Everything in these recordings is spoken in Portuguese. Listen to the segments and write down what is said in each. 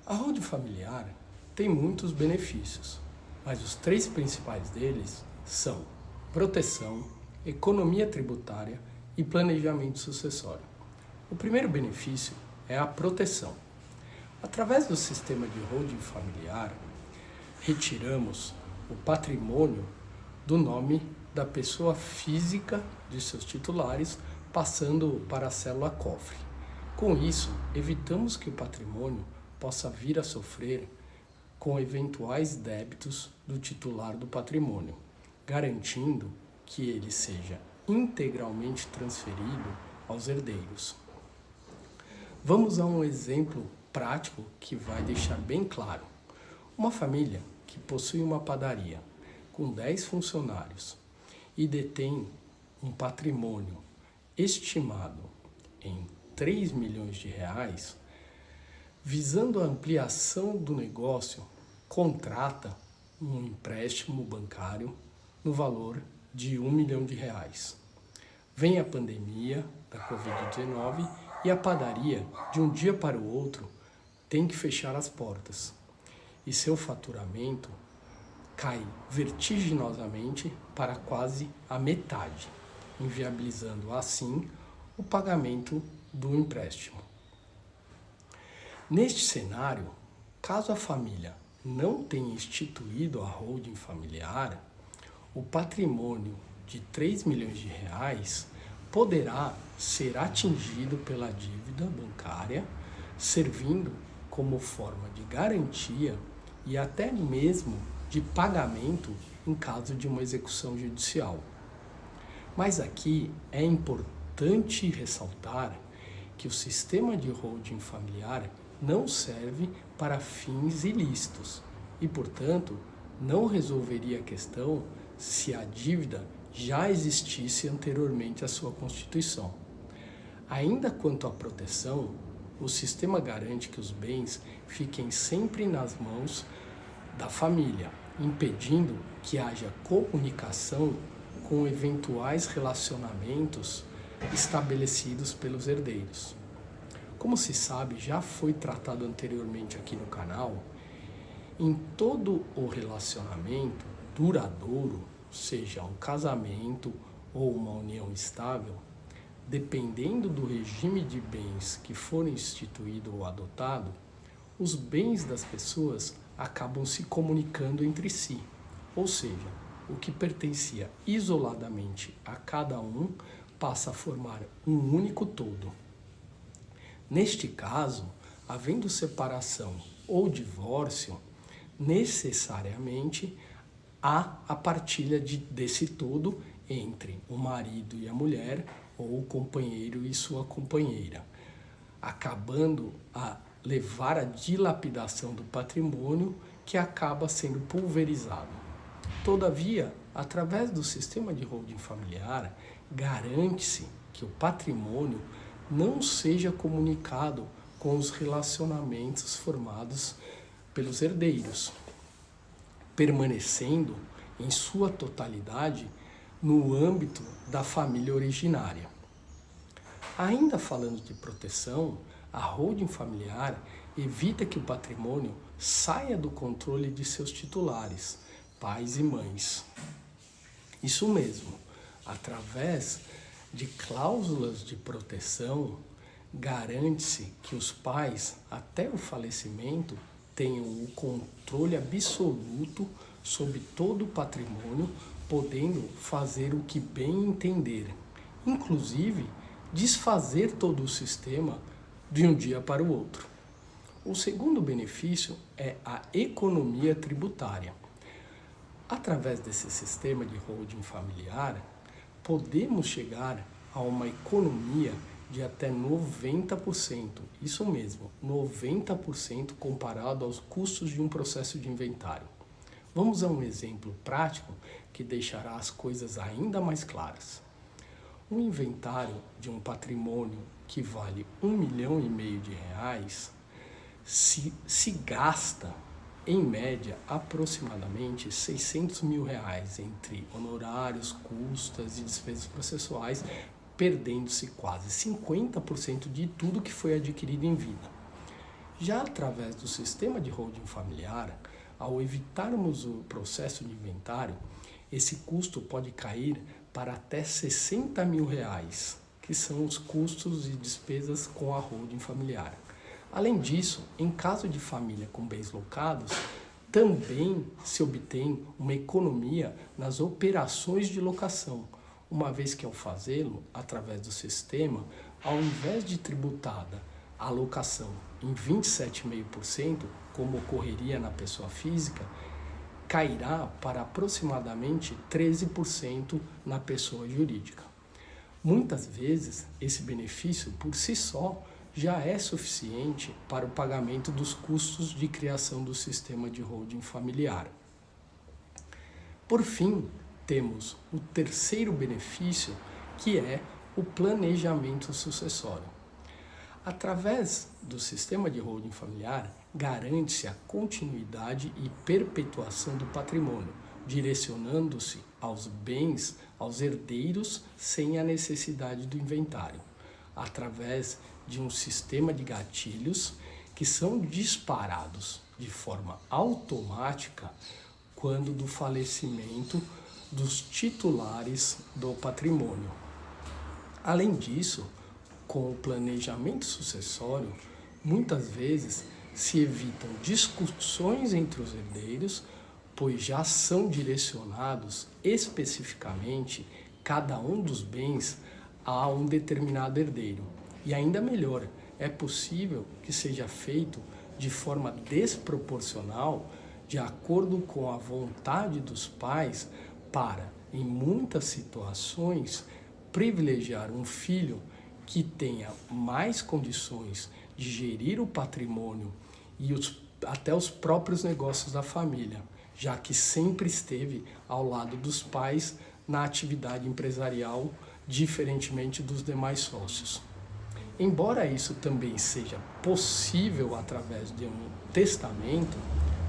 A holding familiar tem muitos benefícios, mas os três principais deles são proteção, economia tributária e planejamento sucessório. O primeiro benefício é a proteção. Através do sistema de holding familiar, retiramos o patrimônio do nome da pessoa física de seus titulares, passando para a célula cofre. Com isso, evitamos que o patrimônio possa vir a sofrer com eventuais débitos do titular do patrimônio, garantindo que ele seja integralmente transferido aos herdeiros. Vamos a um exemplo prático que vai deixar bem claro. Uma família que possui uma padaria com 10 funcionários e detém um patrimônio estimado em 3 milhões de reais, visando a ampliação do negócio, contrata um empréstimo bancário no valor de 1 milhão de reais. Vem a pandemia da Covid-19 e a padaria, de um dia para o outro, tem que fechar as portas. E seu faturamento cai vertiginosamente para quase a metade, inviabilizando assim o pagamento do empréstimo. Neste cenário, caso a família não tenha instituído a holding familiar, o patrimônio de 3 milhões de reais poderá ser atingido pela dívida bancária, servindo como forma de garantia e até mesmo de pagamento em caso de uma execução judicial. Mas aqui é importante ressaltar que o sistema de holding familiar não serve para fins ilícitos e, portanto, não resolveria a questão se a dívida já existisse anteriormente à sua constituição. Ainda quanto à proteção, o sistema garante que os bens fiquem sempre nas mãos da família, impedindo que haja comunicação com eventuais relacionamentos estabelecidos pelos herdeiros. Como se sabe, já foi tratado anteriormente aqui no canal, em todo o relacionamento duradouro, seja um casamento ou uma união estável, dependendo do regime de bens que for instituído ou adotado, os bens das pessoas acabam se comunicando entre si, ou seja, o que pertencia isoladamente a cada um passa a formar um único todo. Neste caso, havendo separação ou divórcio, necessariamente há a partilha desse todo entre o marido e a mulher ou o companheiro e sua companheira, acabando a levar à dilapidação do patrimônio que acaba sendo pulverizado. Todavia, através do sistema de holding familiar, garante-se que o patrimônio não seja comunicado com os relacionamentos formados pelos herdeiros, permanecendo em sua totalidade no âmbito da família originária. Ainda falando de proteção, a holding familiar evita que o patrimônio saia do controle de seus titulares, pais e mães. Isso mesmo, através de cláusulas de proteção, garante-se que os pais, até o falecimento, tenham o controle absoluto sobre todo o patrimônio, podendo fazer o que bem entender, inclusive desfazer todo o sistema de um dia para o outro. O segundo benefício é a economia tributária. Através desse sistema de holding familiar, podemos chegar a uma economia de até 90%, isso mesmo, 90% comparado aos custos de um processo de inventário. Vamos a um exemplo prático que deixará as coisas ainda mais claras. Um inventário de um patrimônio que vale 1,5 milhão de reais se gasta, em média, aproximadamente 600 mil reais entre honorários, custas e despesas processuais, perdendo-se quase 50% de tudo que foi adquirido em vida. Já através do sistema de holding familiar, ao evitarmos o processo de inventário, esse custo pode cair para até R$60 mil, que são os custos e despesas com a holding familiar. Além disso, em caso de família com bens locados, também se obtém uma economia nas operações de locação, uma vez que ao fazê-lo através do sistema, ao invés de tributada a locação em 27,5%, como ocorreria na pessoa física, cairá para aproximadamente 13% na pessoa jurídica. Muitas vezes, esse benefício por si só já é suficiente para o pagamento dos custos de criação do sistema de holding familiar. Por fim, temos o terceiro benefício, que é o planejamento sucessório. Através do sistema de holding familiar, garante-se a continuidade e perpetuação do patrimônio, direcionando-se aos bens, aos herdeiros, sem a necessidade do inventário, através de um sistema de gatilhos que são disparados de forma automática quando do falecimento dos titulares do patrimônio. Além disso, com o planejamento sucessório, muitas vezes se evitam discussões entre os herdeiros, pois já são direcionados especificamente cada um dos bens a um determinado herdeiro. E ainda melhor, é possível que seja feito de forma desproporcional, de acordo com a vontade dos pais, para, em muitas situações, privilegiar um filho que tenha mais condições de gerir o patrimônio e até os próprios negócios da família, já que sempre esteve ao lado dos pais na atividade empresarial, diferentemente dos demais sócios. Embora isso também seja possível através de um testamento,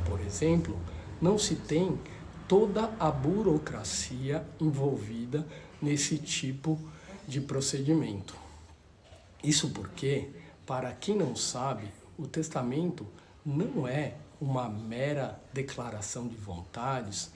por exemplo, não se tem toda a burocracia envolvida nesse tipo de procedimento. Isso porque, para quem não sabe, o testamento não é uma mera declaração de vontades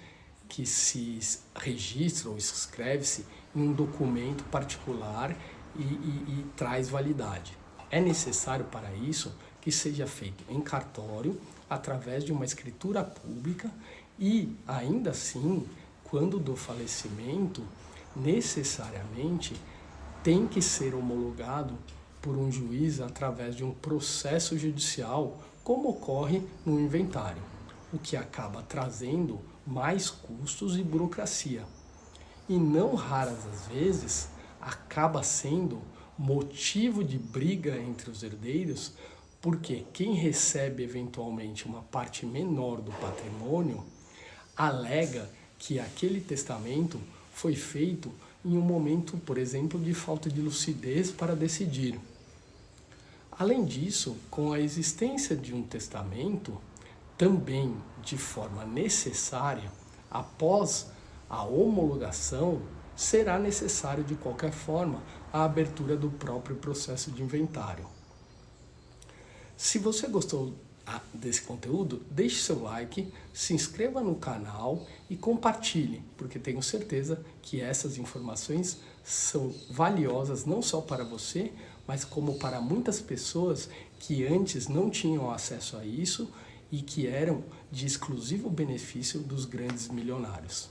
que se registra ou escreve-se em um documento particular e traz validade. É necessário para isso que seja feito em cartório, através de uma escritura pública e, ainda assim, quando do falecimento, necessariamente tem que ser homologado por um juiz através de um processo judicial, como ocorre no inventário, o que acaba trazendo mais custos e burocracia. E não raras as vezes acaba sendo motivo de briga entre os herdeiros, porque quem recebe eventualmente uma parte menor do patrimônio alega que aquele testamento foi feito em um momento, por exemplo, de falta de lucidez para decidir. Além disso, com a existência de um testamento, também de forma necessária, após a homologação, será necessário de qualquer forma a abertura do próprio processo de inventário. Se você gostou desse conteúdo, deixe seu like, se inscreva no canal e compartilhe, porque tenho certeza que essas informações são valiosas não só para você, mas como para muitas pessoas que antes não tinham acesso a isso e que eram de exclusivo benefício dos grandes milionários.